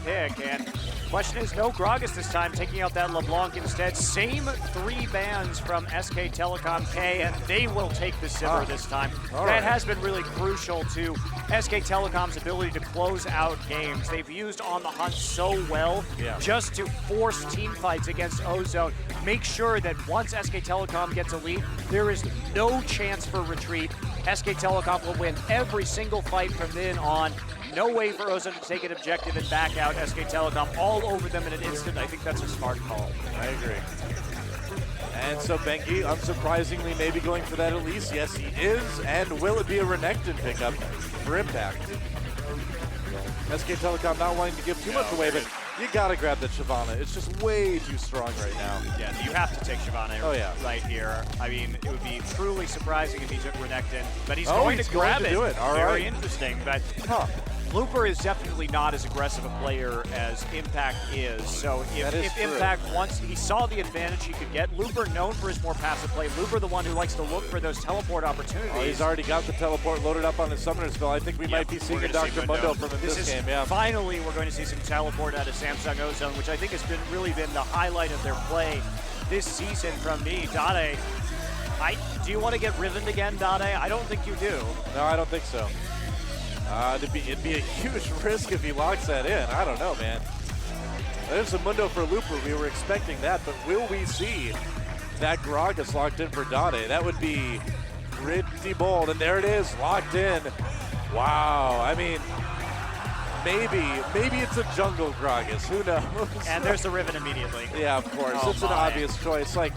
pick. And question is, no Gragas this time, taking out that LeBlanc instead. Same 3 bans from SK Telecom K, and they will take the Sivir this time. That has been really crucial to SK Telecom's ability to close out games. They've used On the Hunt so well just to force team fights against Ozone. Make sure that once SK Telecom gets a lead, there is no chance for retreat. SK Telecom will win every single fight from then on. No way for Ozone to take an objective and back out. SK Telecom all over them in an instant. I think that's a smart call. I agree. And so Bengi, unsurprisingly, maybe going for that Elise. Yes, he is. And will it be a Renekton pickup for Impact? SK Telecom not wanting to give too much away, but you gotta grab that Shyvana. It's just way too strong right now. Yeah, you have to take Shyvana right here. I mean, it would be truly surprising if he took Renekton, but he's going to grab it. Do it. All Very interesting, but Looper is definitely not as aggressive a player as Impact is. So if Impact, once he saw the advantage he could get, Looper known for his more passive play. Looper the one who likes to look for those teleport opportunities. Oh, he's already got the teleport loaded up on his Summoner's Spell. I think we might be seeing a Dr. Mundo from this game. Finally, we're going to see some teleport out of Samsung Ozone, which I think has really been the highlight of their play this season from me. Dade, do you want to get Riven again, Dade? I don't think you do. No, I don't think so. It'd be a huge risk if he locks that in. I don't know, man. There's a Mundo for Looper. We were expecting that, but will we see that Gragas locked in for Dade? That would be pretty bold. And there it is, locked in. Wow. I mean, maybe it's a jungle Gragas. Who knows? And there's the Riven immediately. Yeah, of course. It's an obvious choice. Like,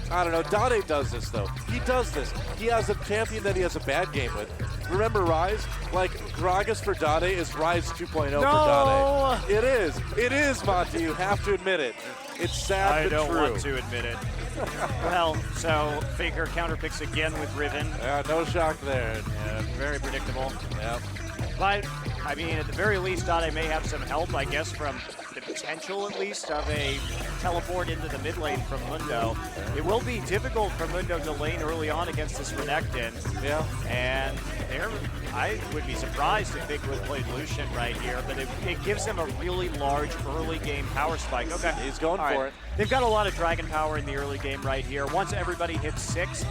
I don't know. Dade does this, though. He does this. He has a champion that he has a bad game with. Remember Rise? Like, Gragas for Dade is Rise 2.0 for Dade. It is. It is, Monty. You have to admit it. It's sad but true. I don't want to admit it. Well, so Faker counterpicks again with Riven. Yeah, no shock there. Yeah, very predictable. Yeah. But, I mean, at the very least, Dade may have some help, I guess, from the potential, at least, of a teleport into the mid lane from Mundo. It will be difficult for Mundo to lane early on against this Renekton. Yeah. And I would be surprised if Big Wood played Lucian right here, but it gives him a really large early game power spike. Okay. He's going for it. They've got a lot of dragon power in the early game right here. Once everybody hits 6,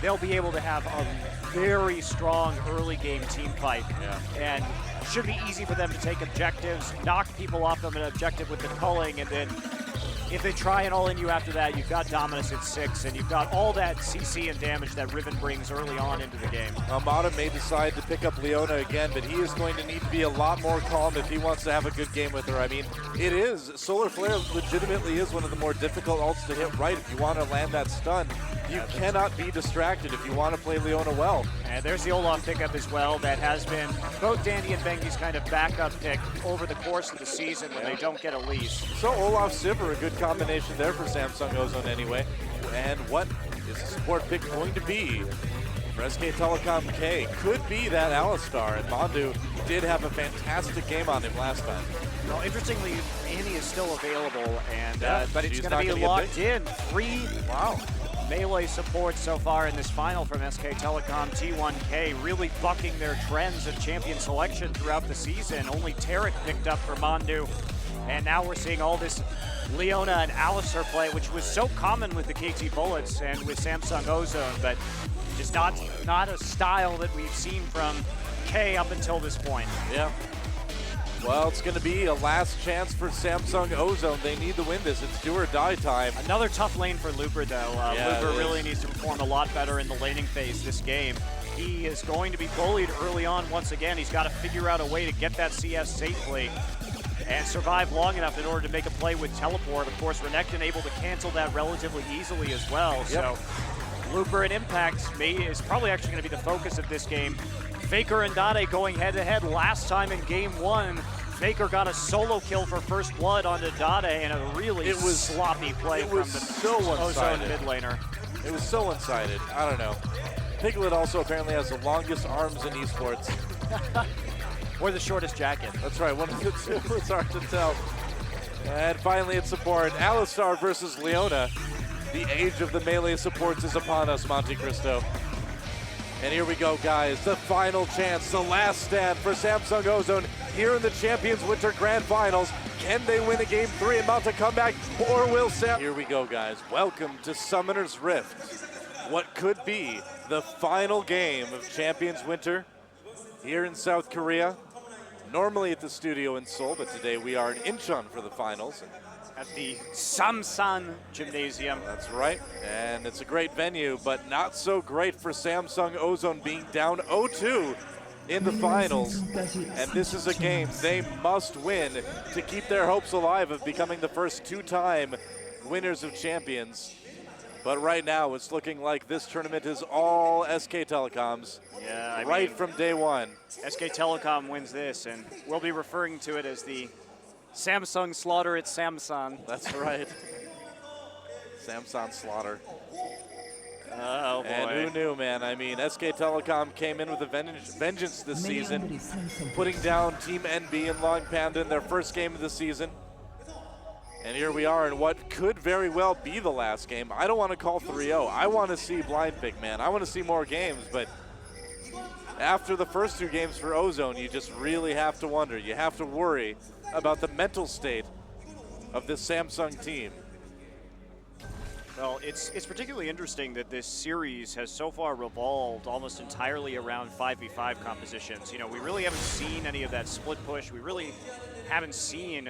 they'll be able to have a very strong early game team fight. Yeah. And should be easy for them to take objectives, knock people off of an objective with the culling, and then if they try and all in you after that, you've got Dominus at 6, and you've got all that CC and damage that Riven brings early on into the game. Amada may decide to pick up Leona again, but he is going to need to be a lot more calm if he wants to have a good game with her. I mean, it is. Solar Flare legitimately is one of the more difficult ults to hit right if you want to land that stun. You cannot be distracted if you want to play Leona well. And there's the Olaf pickup as well that has been both Dandy and Bengi's kind of backup pick over the course of the season when they don't get a lease. So Olaf Sivir, a good combination there for Samsung Ozone anyway. And what is the support pick going to be for SK Telecom K? Could be that Alistar, and Mondu did have a fantastic game on him last time. Well, interestingly, Annie is still available, and but it's going to be locked in. 3 melee support so far in this final from SK Telecom. T1K really bucking their trends of champion selection throughout the season. Only Tarek picked up for Mondu, and now we're seeing all this Leona and Alistar play, which was so common with the KT Bullets and with Samsung Ozone, but just not a style that we've seen from K up until this point. Yeah. Well, it's going to be a last chance for Samsung Ozone. They need to win this. It's do or die time. Another tough lane for Looper, though. Looper really needs to perform a lot better in the laning phase this game. He is going to be bullied early on once again. He's got to figure out a way to get that CS safely and survive long enough in order to make a play with teleport. Of course, Renekton able to cancel that relatively easily as well. Yep. So Looper and Impact is probably actually going to be the focus of this game. Faker and Dade going head-to-head. Last time in game 1, Faker got a solo kill for first blood onto Dade, and a really sloppy play from the Ozone mid laner. It was so one-sided. I don't know. Piglet also apparently has the longest arms in esports. Or the shortest jacket. That's right, one of the two. It's hard to tell. And finally at support, Alistar versus Leona. The age of the melee supports is upon us, Monte Cristo. And here we go, guys. The final chance, the last stand for Samsung Ozone here in the Champions Winter Grand Finals. Can they win a Game 3 and mount a comeback, or will Sam? Here we go, guys. Welcome to Summoner's Rift. What could be the final game of Champions Winter here in South Korea. Normally at the studio in Seoul, but today we are in Incheon for the finals. At the Samsan Gymnasium. That's right, and it's a great venue, but not so great for Samsung Ozone being down 0-2 in the finals. And this is a game they must win to keep their hopes alive of becoming the first two-time winners of champions. But right now, it's looking like this tournament is all SK Telecom's. Yeah, I right mean, from day one. SK Telecom wins this, and we'll be referring to it as the Samsung slaughter at Samsung. That's right. Samsung slaughter. Oh, boy. And who knew, man? I mean, SK Telecom came in with a vengeance this season, putting down Team NB and Long Panda in their first game of the season. And here we are in what could very well be the last game. I don't want to call 3-0. I want to see blind pick, man. I want to see more games, but after the first two games for Ozone, you just really have to wonder. You have to worry about the mental state of this Samsung team. Well, it's particularly interesting that this series has so far revolved almost entirely around 5v5 compositions. You know, we really haven't seen any of that split push. We really haven't seen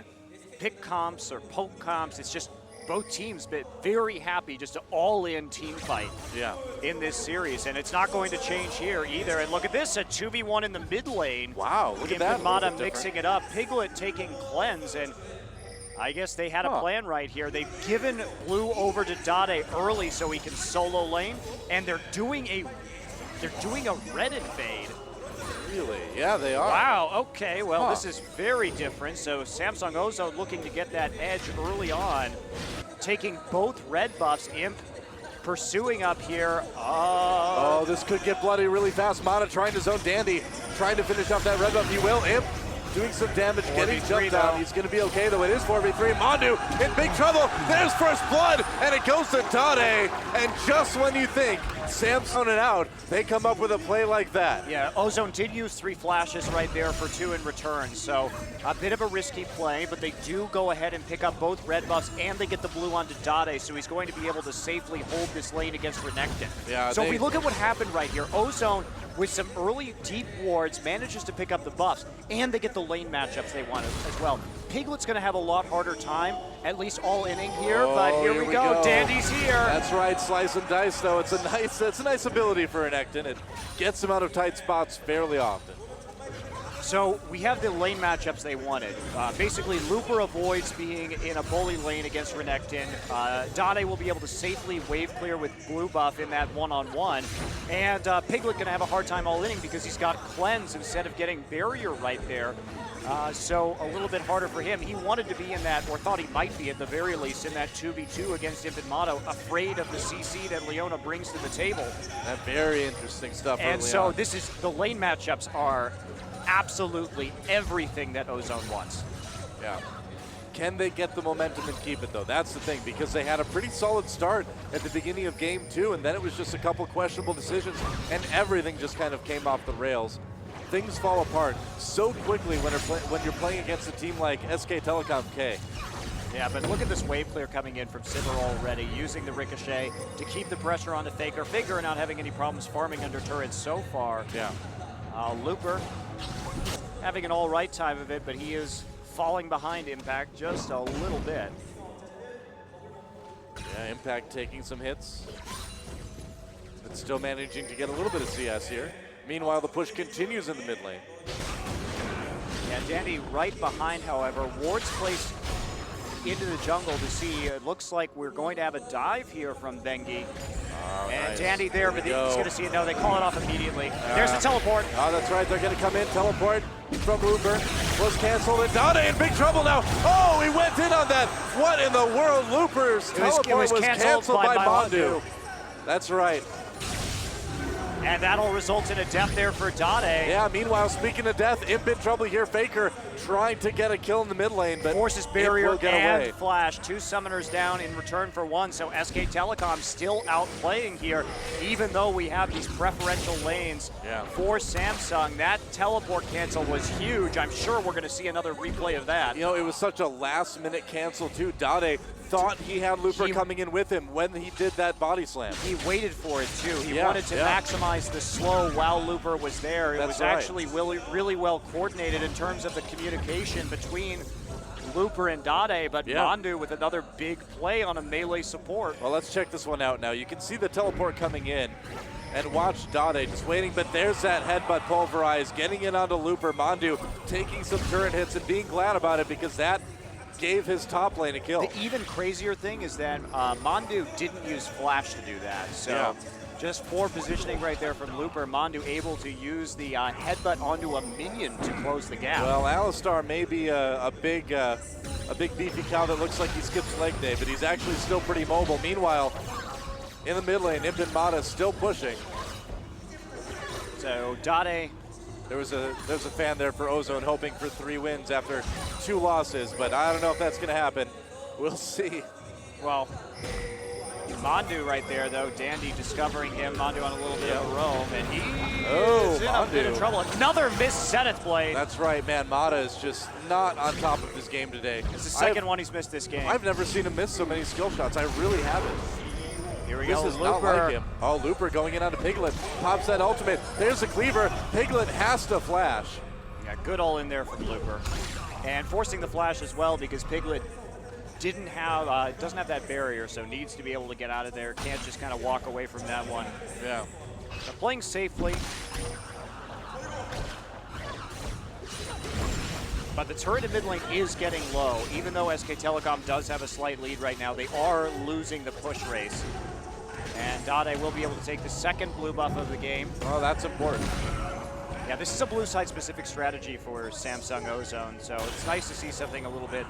pick comps or poke comps. It's just both teams been very happy just to all-in team fight in this series, and it's not going to change here either. And look at this, a 2v1 in the mid lane. Wow, look at that. Mata mixing it up. Piglet taking cleanse, and I guess they had a plan right here. They've given blue over to Dade early so he can solo lane, and they're doing a red invade. Really? Yeah, they are. Wow, okay, well, this is very different. So Samsung Ozone looking to get that edge early on, taking both red buffs. Imp pursuing up here. Oh, this could get bloody really fast. Mata trying to zone Dandy, trying to finish off that red buff. He will. Imp doing some damage, getting jumped down. He's going to be okay, though. It is 4v3. Mandu in big trouble. There's first blood, and it goes to Dade. And just when you think Samsung it out, they come up with a play like that. Yeah, Ozone did use 3 flashes right there for 2 in return, so a bit of a risky play, but they do go ahead and pick up both red buffs, and they get the blue onto Dade, so he's going to be able to safely hold this lane against Renekton. Yeah, so if we look at what happened right here, Ozone, with some early deep wards, manages to pick up the buffs, and they get the lane matchups they want as well. Piglet's going to have a lot harder time, at least all inning here, but here we go. Dandy's here. That's right, slice and dice, though. It's a nice ability for Renekton. It gets him out of tight spots fairly often. So we have the lane matchups they wanted. Basically, Looper avoids being in a bully lane against Renekton. Dade will be able to safely wave clear with blue buff in that one-on-one. And Piglet going to have a hard time all inning because he's got cleanse instead of getting barrier right there. So a little bit harder for him. He wanted to be in that, or thought he might be at the very least, in that 2v2 against Infant Motto, afraid of the CC that Leona brings to the table. That very interesting stuff. And so this is, the lane matchups are absolutely everything that Ozone wants. Yeah. Can they get the momentum and keep it, though? That's the thing, because they had a pretty solid start at the beginning of game 2, and then it was just a couple questionable decisions, and everything just kind of came off the rails. Things fall apart so quickly when you're playing against a team like SK Telecom K. Yeah, but look at this wave clear coming in from Sivir already, using the Ricochet to keep the pressure on the Faker. Faker not having any problems farming under turrets so far. Yeah. Looper having an all right time of it, but he is falling behind Impact just a little bit. Yeah, Impact taking some hits, but still managing to get a little bit of CS here. Meanwhile, the push continues in the mid lane. Yeah, Dandy right behind, however. Ward's placed into the jungle to see. It looks like we're going to have a dive here from Bengi. And nice. Dandy there, but he's going to see it. No, they call it off immediately. There's the teleport. Oh, that's right. They're going to come in. Teleport from Looper was canceled. And Dade in big trouble now. Oh, he went in on that. What in the world? Looper's teleport was canceled by Mandu. That's right. And that'll result in a death there for Dade. Yeah, meanwhile, speaking of death, Imp in trouble here. Faker trying to get a kill in the mid lane, but forces barrier get and away. flash. 2 summoners down in return for 1, so SK Telecom still outplaying here, even though we have these preferential lanes for Samsung. That teleport cancel was huge. I'm sure we're going to see another replay of that. You know, it was such a last-minute cancel, too. Dade thought he had Looper coming in with him when he did that body slam. He waited for it, too. He wanted to maximize the slow while Looper was there. It was actually really well coordinated in terms of the communication between Looper and Dade, but Mandu with another big play on a melee support. Well, let's check this one out now. You can see the teleport coming in, and watch Dade just waiting, but there's that headbutt pulverize, getting in onto Looper. Mandu taking some turret hits and being glad about it because that gave his top lane a kill. The even crazier thing is that Mandu didn't use flash to do that, so just poor positioning right there from Looper. Mandu able to use the headbutt onto a minion to close the gap. Well, Alistar may be a big beefy cow that looks like he skips leg day, but he's actually still pretty mobile. Meanwhile, in the mid lane, Imp and Mata still pushing. So Dade. There's a fan there for Ozone hoping for 3 wins after 2 losses, but I don't know if that's going to happen. We'll see. Well, Mandu right there, though. Dandy discovering him. Mandu on a little bit of a roam, and he is in a bit of trouble. Another missed Zenith Blade. That's right, man. Mata is just not on top of his game today. It's the second one he's missed this game. I've never seen him miss so many skill shots. I really haven't. Here we go, This is Looper. not like him. Oh, Looper going in onto Piglet. Pops that ultimate. There's a cleaver. Piglet has to flash. Yeah, good all in there from Looper. And forcing the flash as well because Piglet doesn't have that barrier, so needs to be able to get out of there. Can't just kind of walk away from that one. Yeah. They're playing safely. But the turret in mid lane is getting low. Even though SK Telecom does have a slight lead right now, they are losing the push race. And Dade will be able to take the second blue buff of the game. Oh, that's important. Yeah, this is a blue side specific strategy for Samsung Ozone, so it's nice to see something a little bit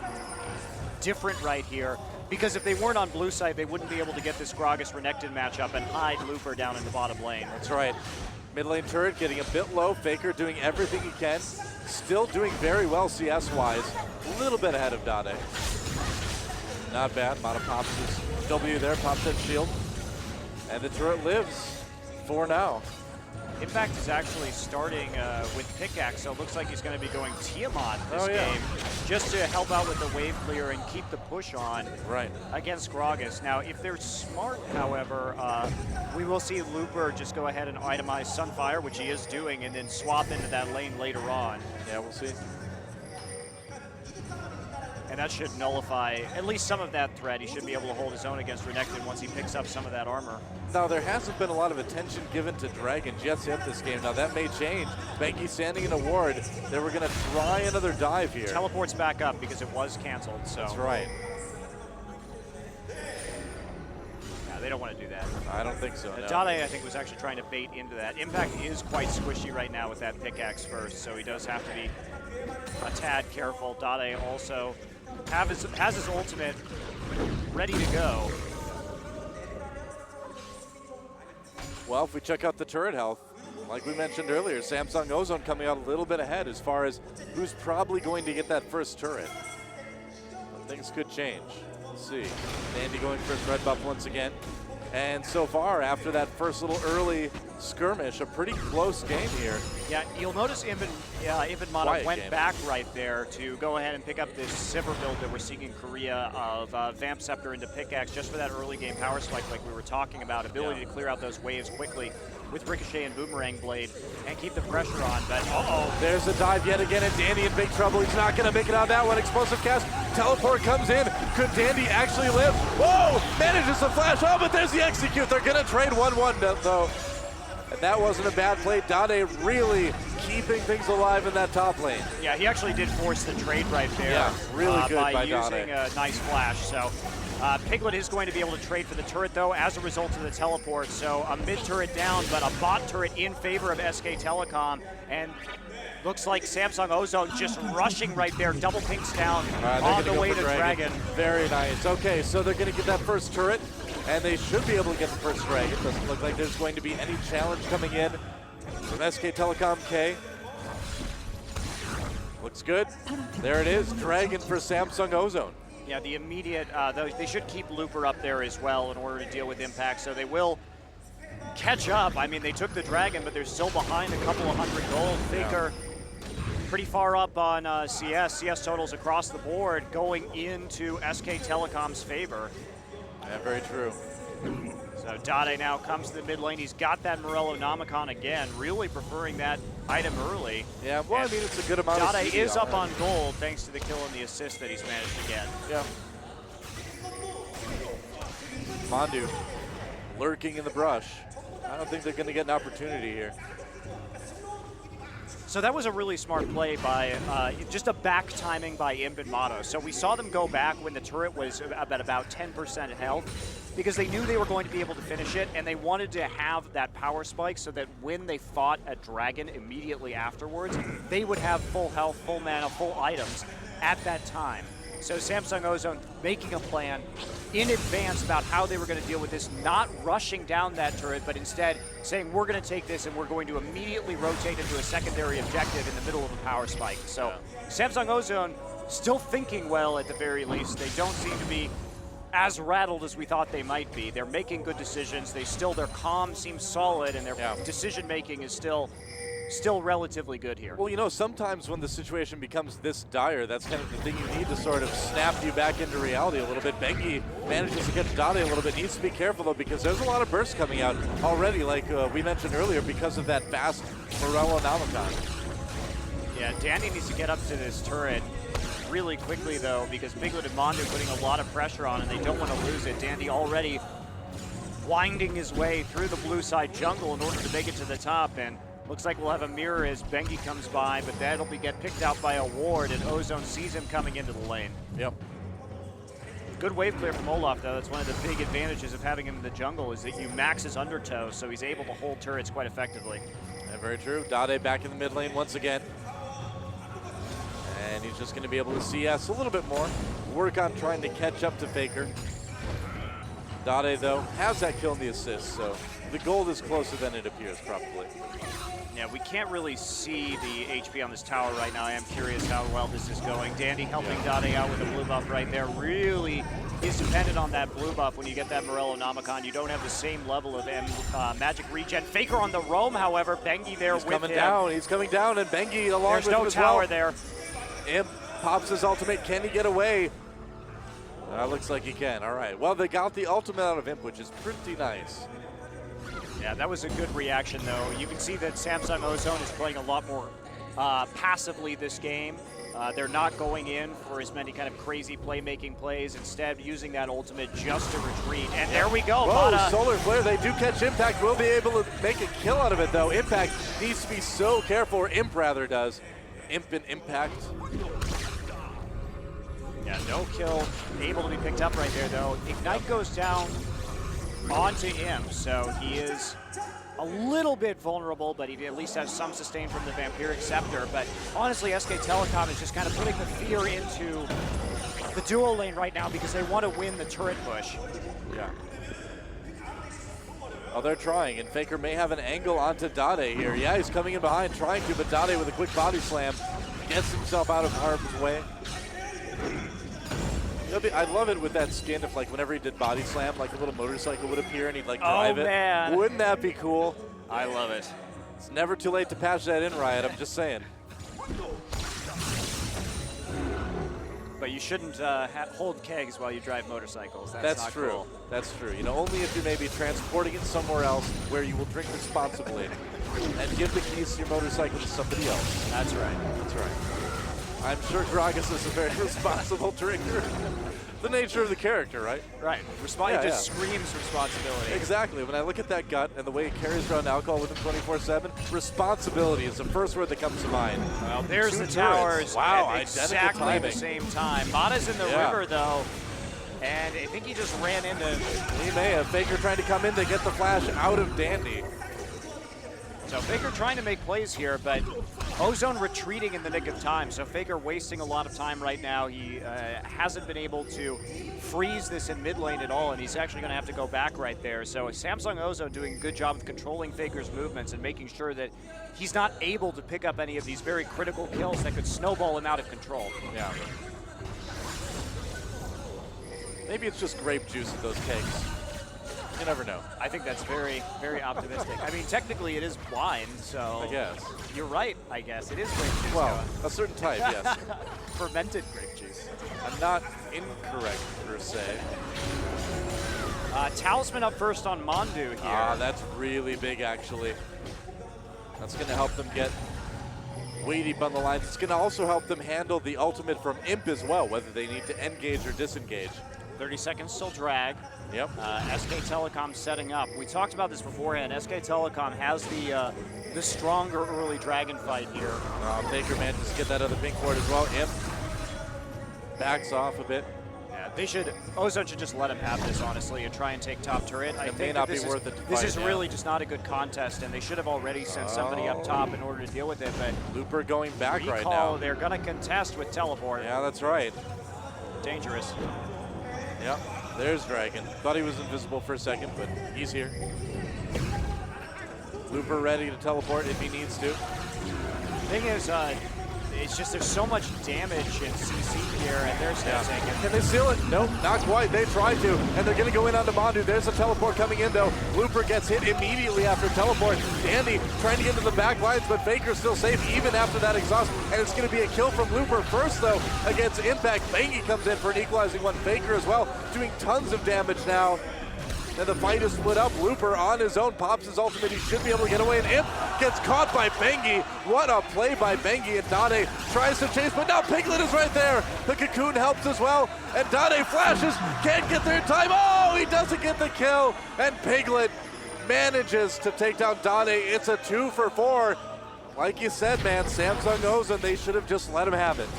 different right here. Because if they weren't on blue side, they wouldn't be able to get this Gragas-Renekton matchup and hide Looper down in the bottom lane. That's right. Mid lane turret getting a bit low. Faker doing everything he can. Still doing very well CS-wise. A little bit ahead of Dade. Not bad. Mata pops his W there, pops that shield. And the turret lives for now. Impact is actually starting with Pickaxe, so it looks like he's going to be going Tiamat this game just to help out with the wave clear and keep the push on against Gragas. Now, if they're smart, however, we will see Looper just go ahead and itemize Sunfire, which he is doing, and then swap into that lane later on. Yeah, we'll see. And that should nullify at least some of that threat. He should be able to hold his own against Renekton once he picks up some of that armor. Now, there hasn't been a lot of attention given to Dragon just yet this game. Now, that may change. Benki standing in a ward. They were going to try another dive here. Teleports back up because it was canceled, so. That's right. Yeah, they don't want to do that. I don't think so, no. Dade, I think, was actually trying to bait into that. Impact is quite squishy right now with that Pickaxe first, so he does have to be a tad careful. Dade also has his ultimate ready to go. Well, if we check out the turret health, like we mentioned earlier, Samsung Ozone coming out a little bit ahead as far as who's probably going to get that first turret. Things could change. Let's see. Dandy going for his red buff once again. And so far, after that first little early skirmish, a pretty close game here. Yeah, you'll notice Imp and Mata went back right there to go ahead and pick up this Sivir build that we're seeing in Korea of Vamp Scepter into Pickaxe just for that early game power spike like we were talking about. Ability to clear out those waves quickly with Ricochet and Boomerang Blade and keep the pressure on. But there's a dive yet again, and Dandy in big trouble. He's not going to make it on that one. Explosive cast. Teleport comes in. Could Dandy actually live? Whoa! Manages to flash. Oh, but there's the execute. They're going to trade 1-1 though. And that wasn't a bad play. Dade really keeping things alive in that top lane. Yeah, he actually did force the trade right there. Yeah, really good by using Dade. a nice flash. So Piglet is going to be able to trade for the turret, though, as a result of the teleport. So a mid turret down, but a bot turret in favor of SK Telecom. And looks like Samsung Ozone just rushing right there. Double pinks down on the way to Dragon. Very nice. Okay, so they're going to get that first turret. And they should be able to get the first Dragon. It doesn't look like there's going to be any challenge coming in from SK Telecom K. Looks good. There it is. Dragon for Samsung Ozone. Yeah, the immediate, they should keep Looper up there as well in order to deal with impact, so they will catch up. I mean, they took the Dragon, but they're still behind a couple of hundred gold. Faker pretty far up on CS. CS totals across the board going into SK Telecom's favor. Yeah, very true. So Dade now comes to the mid lane. He's got that Morello Namicon again, really preferring that item early. Yeah, well, I mean, it's a good amount of Dade CD is up already. on gold thanks to the kill and the assist that he's managed to get. Yeah. Mondu lurking in the brush. I don't think they're going to get an opportunity here. So that was a really smart play by, just a back timing by Imp and Motto. So we saw them go back when the turret was at about 10% health because they knew they were going to be able to finish it, and they wanted to have that power spike so that when they fought a Dragon immediately afterwards, they would have full health, full mana, full items at that time. So Samsung Ozone making a plan in advance about how they were going to deal with this, not rushing down that turret, but instead saying, we're going to take this and we're going to immediately rotate into a secondary objective in the middle of a power spike. So Samsung Ozone still thinking well at the very least. They don't seem to be as rattled as we thought they might be. They're making good decisions. Their calm seems solid, and their decision making is still relatively good here. Well, you know, sometimes when the situation becomes this dire, that's kind of the thing you need to sort of snap you back into reality a little bit. Bengi manages to catch Dade a little bit. Needs to be careful, though, because there's a lot of bursts coming out already, like we mentioned earlier, because of that fast Morello Namicon. Yeah, Dandy needs to get up to this turret really quickly, though, because Biglet and Mondo putting a lot of pressure on, and they don't want to lose it. Dandy already winding his way through the blue side jungle in order to make it to the top, and looks like we'll have a mirror as Bengi comes by, but that'll get picked out by a ward, and Ozone sees him coming into the lane. Yep. Good wave clear from Olaf, though. That's one of the big advantages of having him in the jungle, is that you max his undertow, so he's able to hold turrets quite effectively. Yeah, very true. Dade back in the mid lane once again. And he's just going to be able to CS a little bit more. Work on trying to catch up to Faker. Dade, though, has that kill and the assist, so the gold is closer than it appears, probably. Yeah, we can't really see the HP on this tower right now. I am curious how well this is going. Dandy helping Dade out with a blue buff right there. Really is dependent on that blue buff when you get that Morello Namicon. You don't have the same level of magic regen. Faker on the roam, however. Bengi there with him. He's coming down. He's coming down, and Bengi along There's with him no as tower well. there. Imp pops his ultimate. Can he get away? Looks like he can. All right. Well, they got the ultimate out of Imp, which is pretty nice. Yeah, that was a good reaction, though. You can see that Samsung Ozone is playing a lot more passively this game. They're not going in for as many kind of crazy playmaking plays, instead using that ultimate just to retreat. And there we go. Whoa, Mata. Solar Flare. They do catch Impact. Will be able to make a kill out of it, though. Impact needs to be so careful, or Imp rather does. Imp and Impact. Yeah, no kill able to be picked up right there, though. Ignite goes down onto Imp, so he is a little bit vulnerable, but he at least has some sustain from the Vampiric Scepter. But honestly, SK Telecom is just kind of putting the fear into the duo lane right now because they want to win the turret push. Yeah. Oh, they're trying, and Faker may have an angle onto Dade here. Yeah, he's coming in behind, trying to, but Dade with a quick body slam gets himself out of harm's way. I love it with that skin if, like, whenever he did body slam, like a little motorcycle would appear and he'd, like, drive it. Man. Wouldn't that be cool? I love it. It's never too late to patch that in, Riot. I'm just saying. But you shouldn't hold kegs while you drive motorcycles. That's not true. Cool. That's true. You know, only if you may be transporting it somewhere else where you will drink responsibly and give the keys to your motorcycle to somebody else. That's right. That's right. I'm sure Gragas is a very responsible drinker. The nature of the character, right? Right. It just screams responsibility. Exactly. When I look at that gut and the way he carries around alcohol with him 24/7, responsibility is the first word that comes to mind. Well, there's Two the towers Wow, at exactly the same time. Mata's in the river, though, and I think he just ran into... He may have. Faker trying to come in to get the flash out of Dandy. So Faker trying to make plays here, but Ozone retreating in the nick of time. So Faker wasting a lot of time right now. He hasn't been able to freeze this in mid lane at all, and he's actually going to have to go back right there. So Samsung Ozone doing a good job of controlling Faker's movements and making sure that he's not able to pick up any of these very critical kills that could snowball him out of control. Yeah. Maybe it's just grape juice in those cakes. You never know. I think that's very, very optimistic. I mean, technically it is wine, so I guess. You're right, I guess. It is grape juice. Well, a certain type, yes. Fermented grape juice. I'm not incorrect, per se. Talisman up first on Mandu here. Ah, that's really big, actually. That's going to help them get way deep on the lines. It's going to also help them handle the ultimate from Imp as well, whether they need to engage or disengage. 30 seconds till drag. Yep. SK Telecom setting up. We talked about this beforehand. SK Telecom has the stronger early dragon fight here. Faker manages to get that other pink ward as well. Imp backs off a bit. Yeah, they should. Ozone should just let him have this, honestly, and try and take top turret. It may not be worth it to This fight is now. really just not a good contest, and they should have already sent somebody up top in order to deal with it. But Looper going back right recall, now. they're going to contest with teleport. Yeah, that's right. Dangerous. Yep. There's Dragon. Thought he was invisible for a second, but he's here. Looper ready to teleport if he needs to. Thing is, it's just there's so much damage in CC here, and they're still taking. Can they seal it? Nope, not quite. They tried to, and they're going to go in onto Mandu. There's a teleport coming in, though. Looper gets hit immediately after teleport. Dandy trying to get into the back lines, but Faker's still safe even after that exhaust, and it's going to be a kill from Looper first, though, against Impact. Bangy comes in for an equalizing one. Faker as well, doing tons of damage now. And the fight is split up. Looper on his own pops his ultimate. He should be able to get away, and Imp gets caught by Bengi. What a play by Bengi, and Dade tries to chase, but now Piglet is right there. The Cocoon helps as well, and Dade flashes, can't get there in time. Oh, he doesn't get the kill, and Piglet manages to take down Dade. It's a 2 for 4. Like you said, man, Samsung Ozone, they should have just let him have it.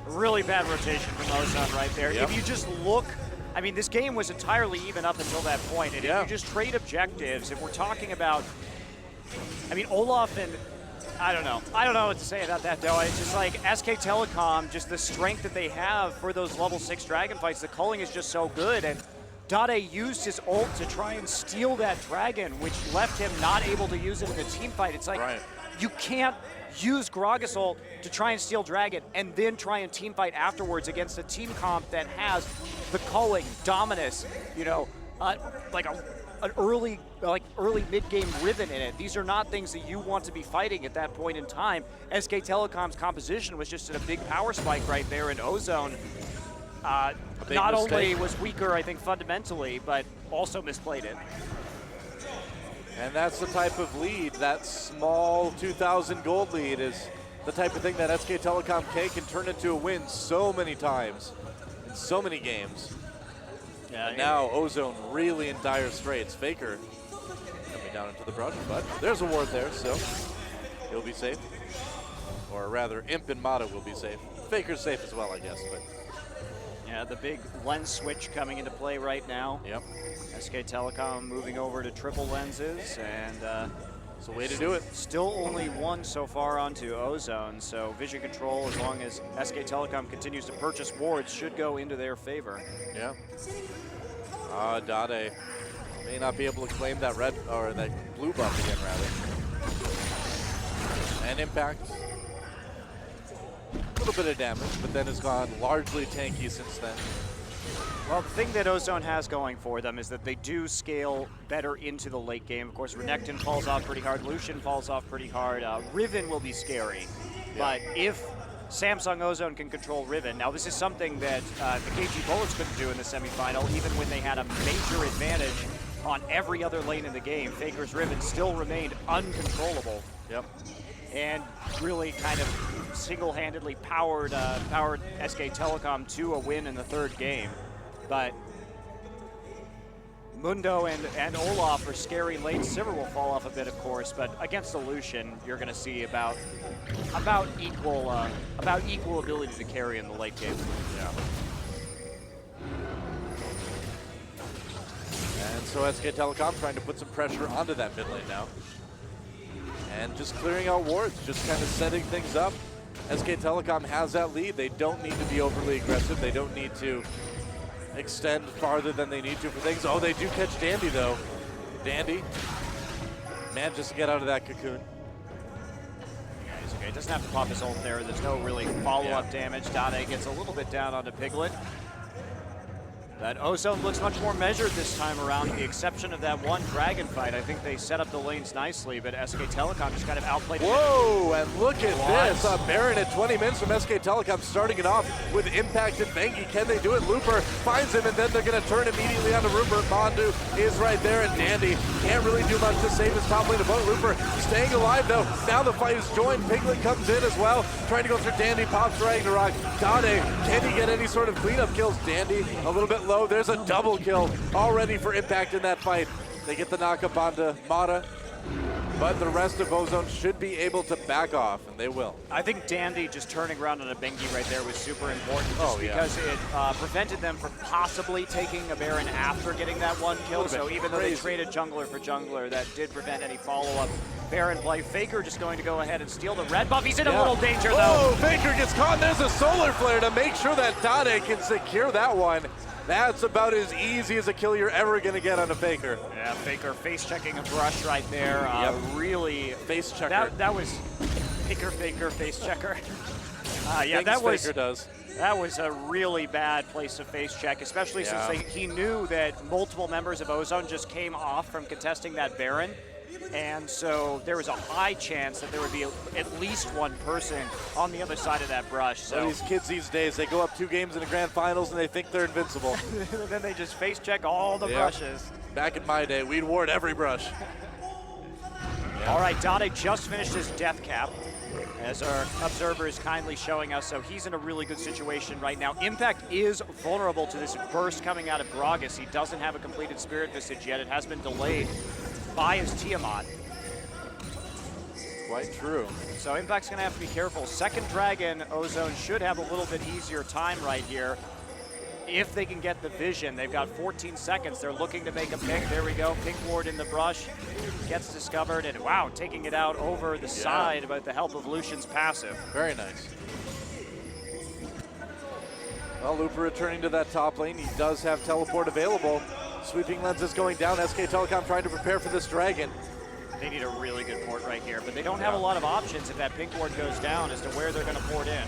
Really bad rotation from Ozone right there. Yep. If you just look, I mean, this game was entirely even up until that point, and if you just trade objectives, if we're talking about, I mean, Olaf and, I don't know what to say about that, though. It's just like SK Telecom, just the strength that they have for those level 6 dragon fights, the culling is just so good, and Dade used his ult to try and steal that dragon, which left him not able to use it in the team fight. It's like, you can't use Gragas ult to try and steal dragon and then try and team fight afterwards against a team comp that has the culling, Dominus, you know, like an early mid-game Riven in it. These are not things that you want to be fighting at that point in time. SK Telecom's composition was just in a big power spike right there, and Ozone not only was weaker, I think, fundamentally, but also misplayed it. And that's the type of lead, that small 2,000 gold lead is the type of thing that SK Telecom K can turn into a win so many times in so many games. Yeah, and now Ozone really in dire straits. Faker coming down into the brush, but there's a ward there, so he'll be safe. Or rather, Imp and Mata will be safe. Faker's safe as well, I guess, but. Yeah, the big lens switch coming into play right now. Yep. SK Telecom moving over to triple lenses, and it's a way to do it. Still only one so far onto Ozone, so vision control, as long as SK Telecom continues to purchase wards, should go into their favor. Yeah. Dade may not be able to claim that red, or that blue buff again, rather. And Impact. A little bit of damage, but then has gone largely tanky since then. Well, the thing that Ozone has going for them is that they do scale better into the late game. Of course, Renekton falls off pretty hard, Lucian falls off pretty hard. Riven will be scary, but if Samsung Ozone can control Riven, now this is something that the KG Bullets couldn't do in the semifinal, even when they had a major advantage on every other lane in the game. Faker's Riven still remained uncontrollable. Yep. And really kind of single-handedly powered SK Telecom to a win in the third game. But Mundo and Olaf are scary late. Sivir will fall off a bit, of course, but against the Lucian, you're going to see about equal ability to carry in the late game. Yeah. And so SK Telecom trying to put some pressure onto that mid lane now. and just clearing out wards, just kind of setting things up. SK Telecom has that lead. They don't need to be overly aggressive. They don't need to extend farther than they need to for things. Oh, they do catch Dandy, though. Dandy manages to get out of that cocoon. Yeah, he's okay. Doesn't have to pop his ult there. There's no really follow-up damage. Dade gets a little bit down onto Piglet. That Ozone looks much more measured this time around, with the exception of that one Dragon fight. I think they set up the lanes nicely, but SK Telecom just kind of outplayed it. Whoa, and look at this. Baron at 20 minutes from SK Telecom starting it off with Impact and Bengi. Can they do it? Looper finds him, and then they're going to turn immediately onto Rupert. Mondu is right there, and Dandy can't really do much to save his top lane of boat. Looper staying alive, though. Now the fight is joined. Piglet comes in as well, trying to go through Dandy, pops Ragnarok. Dade, can he get any sort of cleanup kills? Dandy a little bit low. There's a double kill already for Impact in that fight. They get the knock-up onto Mata, but the rest of Ozone should be able to back off, and they will. I think Dandy just turning around on a Bengi right there was super important, just because it prevented them from possibly taking a Baron after getting that one kill. So even though they traded jungler for jungler, that did prevent any follow-up Baron play. Faker just going to go ahead and steal the red buff. He's in a little danger, though. Oh, Faker gets caught. There's a solar flare to make sure that Dade can secure that one. That's about as easy as a kill you're ever going to get on a Faker. Yeah, Faker face-checking a brush right there. Really face checker. That was Faker face-checker. Yeah, Faker does. That was a really bad place to face check, especially since he knew that multiple members of Ozone just came off from contesting that Baron. And so there was a high chance that there would be at least one person on the other side of that brush. So these kids these days, they go up 2 games in the grand finals and they think they're invincible. Then they just face check all the brushes. Back in my day, we'd ward every brush. All right, Dade just finished his death cap, as our observer is kindly showing us, so he's in a really good situation right now. Impact is vulnerable to this burst coming out of Gragas. He doesn't have a completed Spirit Visage yet. It has been delayed by his Tiamat. Quite true. So Impact's going to have to be careful. Second Dragon, Ozone should have a little bit easier time right here if they can get the vision. They've got 14 seconds. They're looking to make a pick. There we go. Pink ward in the brush. Gets discovered, and wow, taking it out over the side with the help of Lucian's passive. Very nice. Well, Looper returning to that top lane. He does have teleport available. Sweeping lenses going down. SK Telecom trying to prepare for this dragon. They need a really good port right here, but they don't have a lot of options if that pink ward goes down as to where they're going to port in.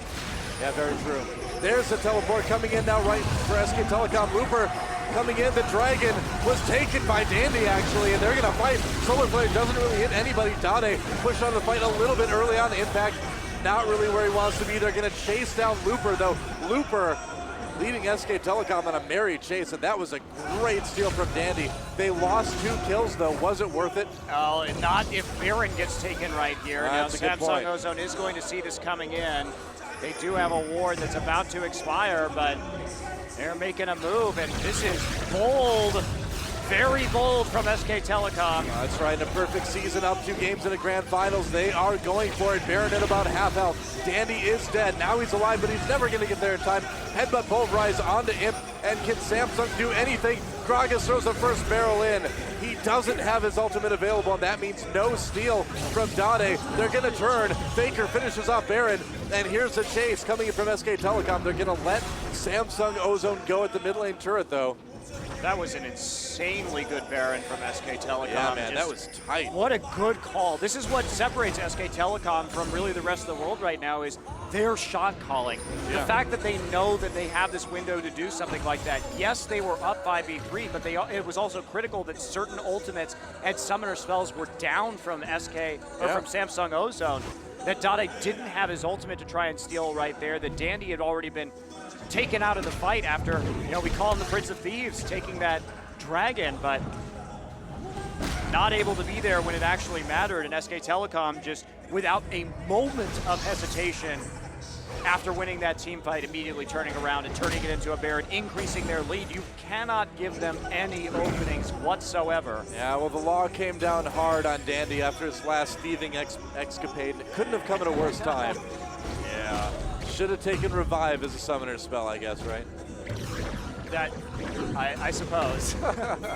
Yeah, very true. There's the teleport coming in now right for SK Telecom. Looper coming in. The dragon was taken by Dandy, actually, and they're going to fight. Solar Flare doesn't really hit anybody. Dade pushed on the fight a little bit early on. Impact not really where he wants to be. They're going to chase down Looper, though. Looper leading SK Telecom on a merry chase, and that was a great steal from Dandy. They lost 2 kills, though. Was it worth it? Oh, not if Baron gets taken right here. Now, That's a good point. Samsung Ozone is going to see this coming in. They do have a ward that's about to expire, but they're making a move, and this is bold. Very bold from SK Telecom. That's right, in a perfect season, up 2 games in the grand finals. They are going for it. Baron at about half health. Dandy is dead. Now he's alive, but he's never going to get there in time. Headbutt pulverize onto Imp, and can Samsung do anything? Gragas throws the first barrel in. He doesn't have his ultimate available, and that means no steal from Dade. They're going to turn. Faker finishes off Baron, and here's the chase coming in from SK Telecom. They're going to let Samsung Ozone go at the mid lane turret, though. That was an insanely good Baron from SK Telecom. Yeah, man, that was tight. What a good call. This is what separates SK Telecom from really the rest of the world right now, is their shot calling. The fact that they know that they have this window to do something like that. Yes, they were up 5v3, but it was also critical that certain ultimates and summoner spells were down from SK, or from Samsung Ozone. That Dade didn't have his ultimate to try and steal right there. That Dandy had already been taken out of the fight after, we call him the Prince of Thieves, taking that dragon, but not able to be there when it actually mattered. And SK Telecom just, without a moment of hesitation, after winning that team fight, immediately turning around and turning it into a Baron, increasing their lead. You cannot give them any openings whatsoever. Yeah, well, the law came down hard on Dandy after his last thieving escapade, and it couldn't have come at a worse time. Yeah. Should have taken Revive as a summoner spell, I guess, right? That, I suppose. Well,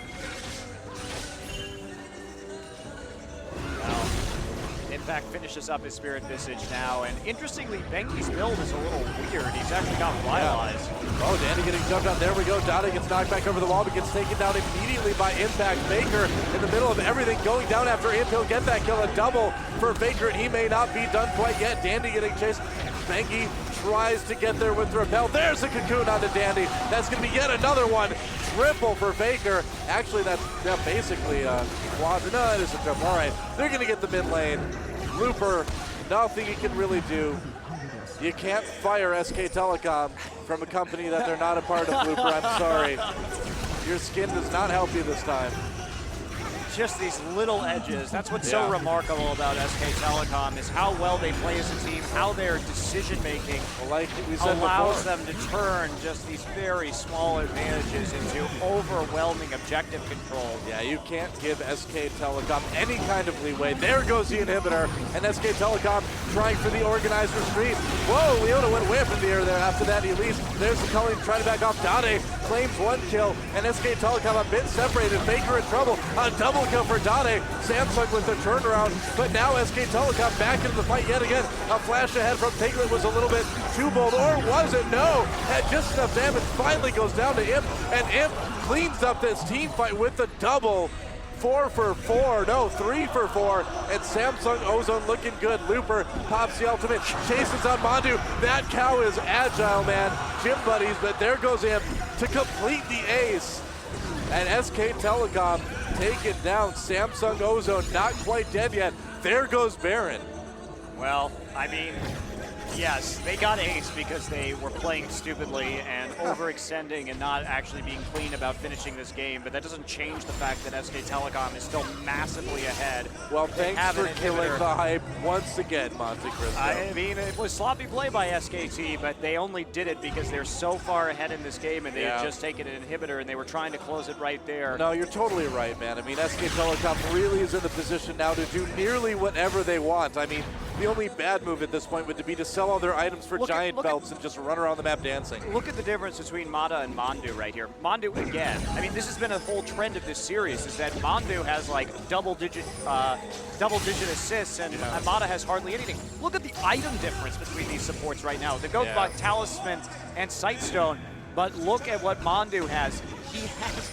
fact, finishes up his Spirit Visage now. And interestingly, Bengi's build is a little weird. He's actually got Rylai's. Oh, Dandy getting jumped out. There we go. Dada gets knocked back over the wall, but gets taken down immediately by Impact. Faker in the middle of everything going down after Imp. He'll get that kill. A double for Faker, and he may not be done quite yet. Dandy getting chased. Bengi tries to get there with Repel. There's a cocoon onto Dandy. That's going to be yet another one. Triple for Faker. Actually, that's basically a quad. No, it is a triple. All right, they're going to get the mid lane. Looper, nothing he can really do. You can't fire SK Telecom from a company that they're not a part of, Looper. I'm sorry. Your skin does not help you this time. Just these little edges. That's what's so remarkable about SK Telecom is how well they play as a team, how their decision-making allows them to turn just these very small advantages into overwhelming objective control. Yeah, you can't give SK Telecom any kind of leeway. There goes the inhibitor, and SK Telecom trying for the organizer stream. Whoa, Leona went way up in the air there. After that, he leaves. There's the culling trying to back off. Dade claims one kill, and SK Telecom a bit separated. Faker in trouble. A double kill for Dade. Samsung with the turnaround, but now SK Telecom back into the fight yet again. A flash ahead from Piglet was a little bit too bold, or was it? No, had just enough damage. Finally goes down to Imp, and Imp cleans up this team fight with the double. 4 for 4, no, 3 for 4, and Samsung Ozone looking good. Looper pops the ultimate, chases on Mandu. That cow is agile, man. Gym buddies, but there goes Imp to complete the ace. And SK Telecom take it down. Samsung Ozone not quite dead yet. There goes Baron. Well, I mean, yes, they got ace because they were playing stupidly and overextending and not actually being clean about finishing this game, but that doesn't change the fact that SK Telecom is still massively ahead. Well, thanks for killing the hype once again, Monte Cristo. I mean, it was sloppy play by SKT, but they only did it because they're so far ahead in this game and they had just taken an inhibitor and they were trying to close it right there. No, you're totally right, man. I mean, SK Telecom really is in the position now to do nearly whatever they want. I mean, the only bad move at this point would be to sell all their items for giant belts and just run around the map dancing. Look at the difference between Mata and Mandu right here. Mandu, again, I mean, this has been a whole trend of this series, is that Mandu has like double-digit assists and Mata has hardly anything. Look at the item difference between these supports right now. They go by Talisman and Sightstone, but look at what Mandu has. He has,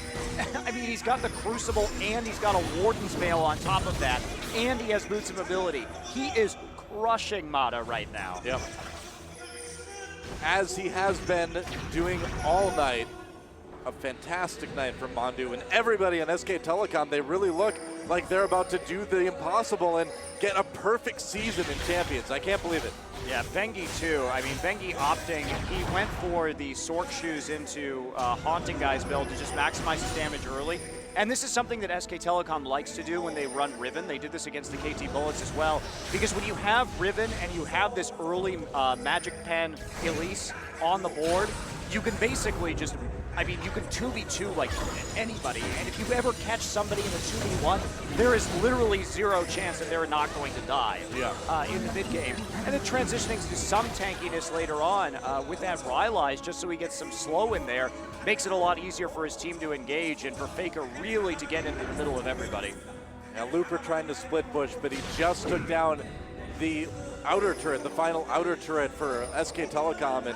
I mean, he's got the Crucible and he's got a Warden's Mail on top of that, and he has Boots of Mobility. He is crushing Mata right now. Yep. As he has been doing all night. A fantastic night from Mandu, and everybody on SK Telecom, they really look like they're about to do the impossible and get a perfect season in Champions. I can't believe it. Yeah, Bengi too. I mean, Bengi opting, he went for the Sork Shoes into Haunting Guy's build to just maximize his damage early. And this is something that SK Telecom likes to do when they run Riven. They did this against the KT Bullets as well. Because when you have Riven and you have this early Magic Pen Elise on the board, you can basically just, I mean, you can 2v2 like anybody, and if you ever catch somebody in a 2v1, there is literally zero chance that they're not going to die in the mid game. And then transitioning to some tankiness later on with that Rylai's, just so he gets some slow in there, makes it a lot easier for his team to engage and for Faker really to get into the middle of everybody. Now Looper trying to split push, but he just took down the outer turret, the final outer turret for SK Telecom, and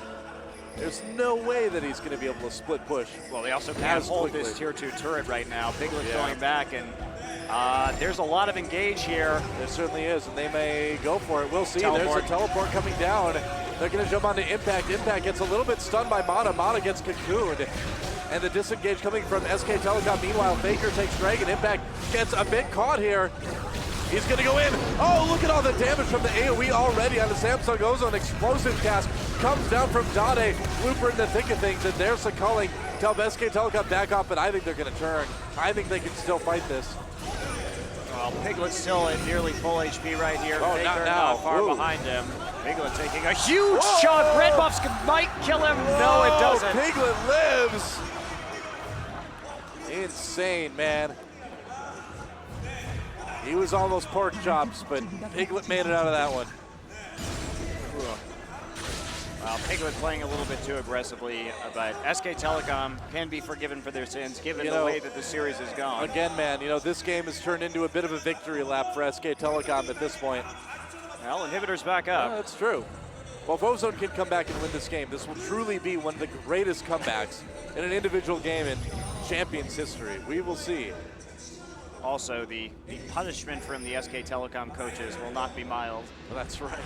there's no way that he's going to be able to split push. Well, they also can't hold this tier 2 turret right now. Piglet going back, and there's a lot of engage here. There certainly is, and they may go for it. We'll see. There's a teleport coming down. They're going to jump onto Impact. Impact gets a little bit stunned by Mata. Mata gets cocooned. And the disengage coming from SK Telecom. Meanwhile, Faker takes Dragon. Impact gets a bit caught here. He's going to go in. Oh, look at all the damage from the AoE already on the Samsung Ozone. Explosive cast comes down from Dade. Looper in the thick of things, and there's the culling. Tell SK Telecom back off, but I think they're going to turn. I think they can still fight this. Well, Piglet's still at nearly full HP right here. Oh, Faker not now. Far behind him. Piglet taking a huge shot. Red buffs might kill him. No, it doesn't. Piglet lives. Insane, man. He was almost pork chops, but Piglet made it out of that one. Well, Piglet playing a little bit too aggressively, but SK Telecom can be forgiven for their sins given the way that the series has gone. Again, man, this game has turned into a bit of a victory lap for SK Telecom at this point. Well, Inhibitor's back up. Yeah, that's true. Well, if Ozone can come back and win this game, this will truly be one of the greatest comebacks in an individual game in Champions history. We will see. Also, the punishment from the SK Telecom coaches will not be mild. That's right.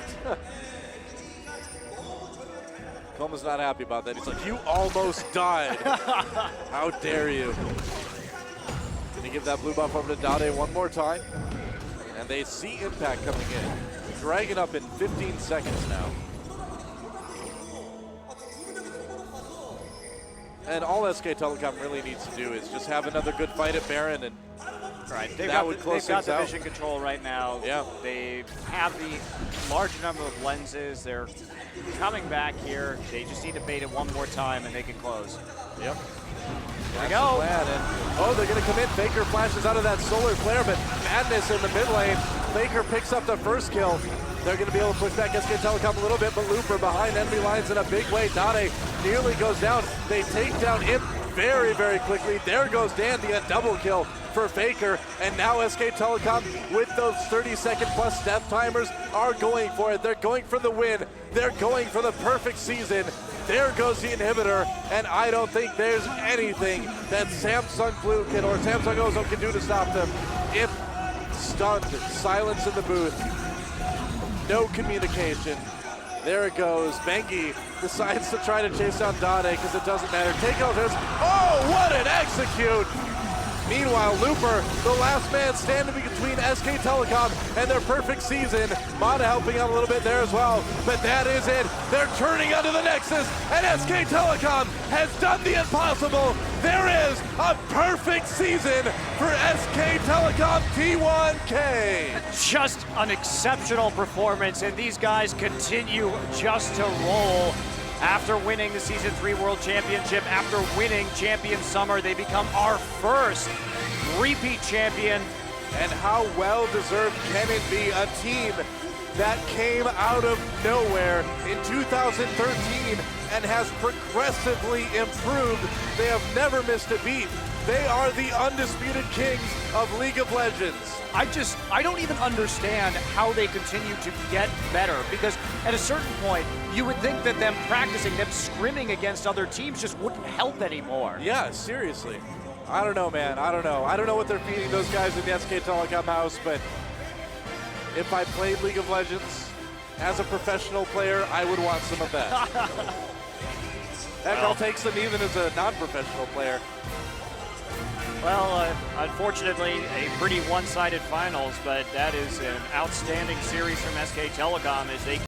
Coma's not happy about that. He's like, you almost died. How dare you? Gonna give that blue buff over to Dade one more time. And they see Impact coming in. Dragging up in 15 seconds now. And all SK Telecom really needs to do is just have another good fight at Baron, and they've got the vision control right now. Yeah. They have the large number of lenses. They're coming back here. They just need to bait it one more time and they can close. Yep. There we go. And, they're going to come in. Faker flashes out of that solar flare, but Madness in the mid lane. Faker picks up the first kill. They're going to be able to push back SK Telecom a little bit, but Looper behind enemy lines in a big way. Dade nearly goes down. They take down Imp very, very quickly. There goes Dandy, a double kill for Faker. And now SK Telecom, with those 30-second plus death timers, are going for it. They're going for the win. They're going for the perfect season. There goes the Inhibitor, and I don't think there's anything that Samsung Blue can, or Samsung Ozone can do to stop them. Imp stunned, silence in the booth. No communication. There it goes. Bengi decides to try to chase down Dade because it doesn't matter. Take out his. Oh, what an execute! Meanwhile, Looper, the last man standing between SK Telecom and their perfect season. Mana helping out a little bit there as well, but that is it. They're turning onto the Nexus, and SK Telecom has done the impossible. There is a perfect season for SK Telecom T1K. Just an exceptional performance, and these guys continue just to roll. After winning the Season 3 World Championship, after winning Champion Summer, they become our first repeat champion. And how well-deserved can it be? A team that came out of nowhere in 2013 and has progressively improved. They have never missed a beat. They are the undisputed kings of League of Legends. I don't even understand how they continue to get better, because at a certain point, you would think that them practicing, them scrimming against other teams just wouldn't help anymore. Yeah, seriously. I don't know, man. I don't know. I don't know what they're feeding those guys in the SK Telecom house, but if I played League of Legends as a professional player, I would want some of that. Heck, I'll take some even as a non-professional player. Well, unfortunately, a pretty one-sided finals, but that is an outstanding series from SK Telecom as they